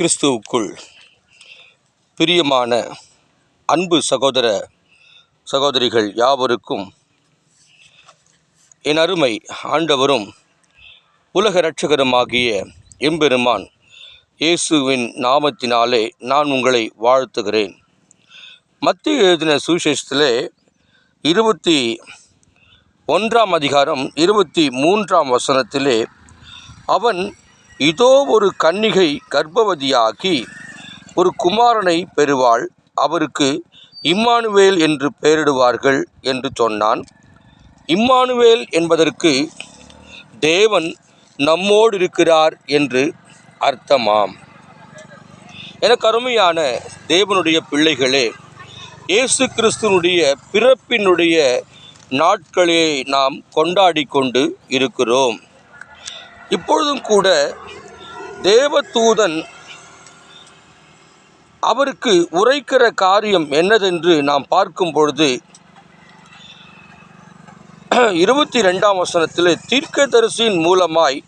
கிறிஸ்துவுக்குள் பிரியமான அன்பு சகோதர சகோதரிகள் யாவருக்கும் என் அருமை ஆண்டவரும் உலக இரட்சகருமாகிய எம்பெருமான் இயேசுவின் நாமத்தினாலே நான் உங்களை வாழ்த்துகிறேன். மத்தேயு எழுதின சுவிசேஷத்திலே 21 அதிகாரம் 23 வசனத்திலே அவன் இதோ ஒரு கன்னிகை கர்ப்பவதியாகி ஒரு குமாரனை பெறுவாள், அவருக்கு இம்மானுவேல் என்று பெயரிடுவார்கள் என்று சொன்னான். இம்மானுவேல் என்பதற்கு தேவன் நம்மோடு இருக்கிறார் என்று அர்த்தமாம். எனக்கு அருமையான தேவனுடைய பிள்ளைகளே, இயேசு கிறிஸ்துவனுடைய பிறப்பினுடைய நாட்களை நாம் கொண்டாடி கொண்டு இருக்கிறோம். இப்பொழுதும் கூட தேவதூதன் அவருக்கு உரைக்கிற காரியம் என்னதென்று நாம் பார்க்கும் பொழுது 22 வசனத்தில் தீர்க்கதரிசியின் மூலமாய்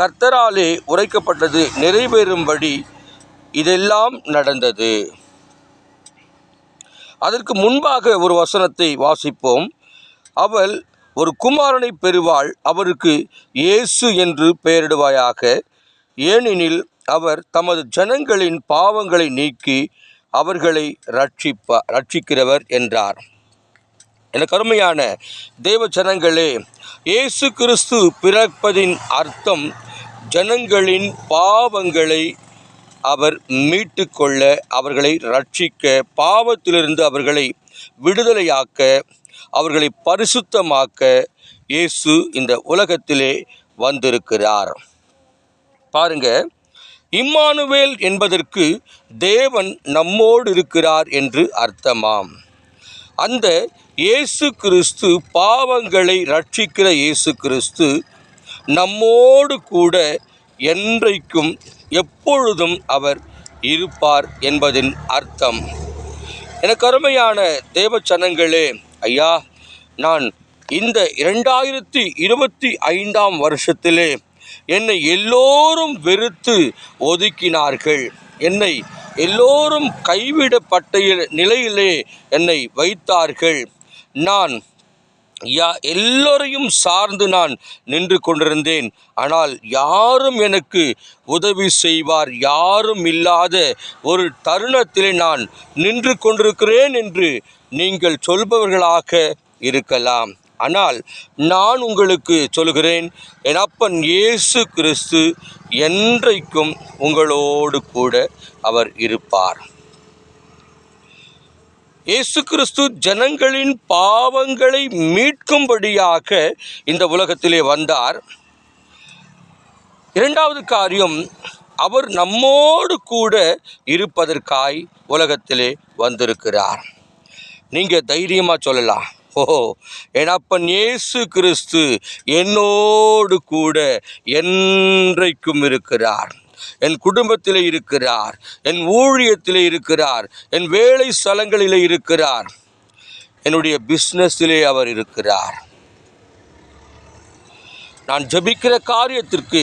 கர்த்தராலே உரைக்கப்பட்டது நிறைவேறும்படி இதெல்லாம் நடந்தது. அதற்கு முன்பாக ஒரு வசனத்தை வாசிப்போம். அவள் ஒரு குமாரனை பெறுவாள், அவருக்கு இயேசு என்று பெயரிடுவாயாக, ஏனெனில் அவர் தமது ஜனங்களின் பாவங்களை நீக்கி அவர்களை ரட்சிக்கிறவர் என்றார். எனக்கு அருமையான தேவ ஜனங்களே, இயேசு கிறிஸ்து பிறப்பதின் அர்த்தம் ஜனங்களின் பாவங்களை அவர் மீட்டு கொள்ள, அவர்களை ரட்சிக்க, பாவத்திலிருந்து அவர்களை விடுதலையாக்க, அவர்களை பரிசுத்தமாக்க இயேசு இந்த உலகத்திலே வந்திருக்கிறார். பாருங்க, இம்மானுவேல் என்பதற்கு தேவன் நம்மோடு இருக்கிறார் என்று அர்த்தமாம். அந்த இயேசு கிறிஸ்து, பாவங்களை ரட்சிக்கிற இயேசு கிறிஸ்து நம்மோடு கூட என்றைக்கும் எப்பொழுதும் அவர் இருப்பார் என்பதின் அர்த்தம். எனக்கு அருமையான தேவ ஜனங்களே, ஐயா, நான் இந்த 2025 வருஷத்திலே என்னை எல்லோரும் வெறுத்து ஒதுக்கினார்கள், என்னை எல்லோரும் கைவிடப்பட்ட நிலையிலே என்னை வைத்தார்கள். நான் எல்லோரையும் சார்ந்து நான் நின்று கொண்டிருந்தேன். ஆனால் யாரும் எனக்கு உதவி செய்வார், யாரும் இல்லாத ஒரு தருணத்திலே நான் நின்று கொண்டிருக்கிறேன் என்று நீங்கள் சொல்பவர்களாக இருக்கலாம். ஆனால் நான் உங்களுக்கு சொல்கிறேன், என் அப்பன் இயேசு கிறிஸ்து என்றைக்கும் உங்களோடு கூட அவர் இருப்பார். இயேசு கிறிஸ்து ஜனங்களின் பாவங்களை மீட்கும்படியாக இந்த உலகத்திலே வந்தார். இரண்டாவது காரியம், அவர் நம்மோடு கூட இருப்பதற்காய் உலகத்திலே வந்திருக்கிறார். நீங்கள் தைரியமாக சொல்லலாம், என் அப்பன் இயேசு கிறிஸ்து என்னோடு கூட என்றைக்கும் இருக்கிறார், என் குடும்பத்திலே இருக்கிறார், என் ஊழியத்திலே இருக்கிறார், என் வேலை ஸ்தலங்களிலே இருக்கிறார், என்னுடைய பிஸ்னஸிலே அவர் இருக்கிறார். நான் ஜெபிக்கிற காரியத்திற்கு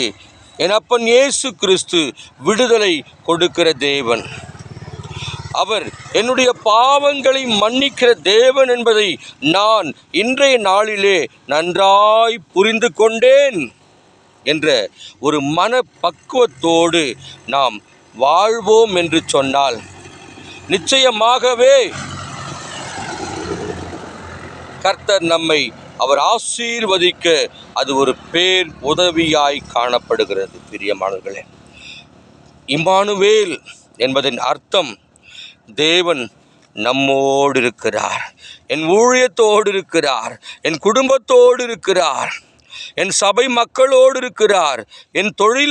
என் அப்பன் இயேசு கிறிஸ்து விடுதலை கொடுக்கிற தேவன். அவர் என்னுடைய பாவங்களை மன்னிக்கிற தேவன் என்பதை நான் இன்றைய நாளிலே நன்றாய் புரிந்து கொண்டேன் என்ற ஒரு மனப்பக்குவத்தோடு நாம் வாழ்வோம் என்று சொன்னால் நிச்சயமாகவே கர்த்தர் நம்மை அவர் ஆசீர்வதிக்க அது ஒரு பேர் உதவியாய் காணப்படுகிறது. பிரியமானவர்களே, இம்மானுவேல் என்பதன் அர்த்தம் தேவன் நம்மோடு இருக்கிறார், என் ஊழியத்தோடு இருக்கிறார், என் குடும்பத்தோடு இருக்கிறார், என் சபை மக்களோடு இருக்கிறார், என் தொழிலோடு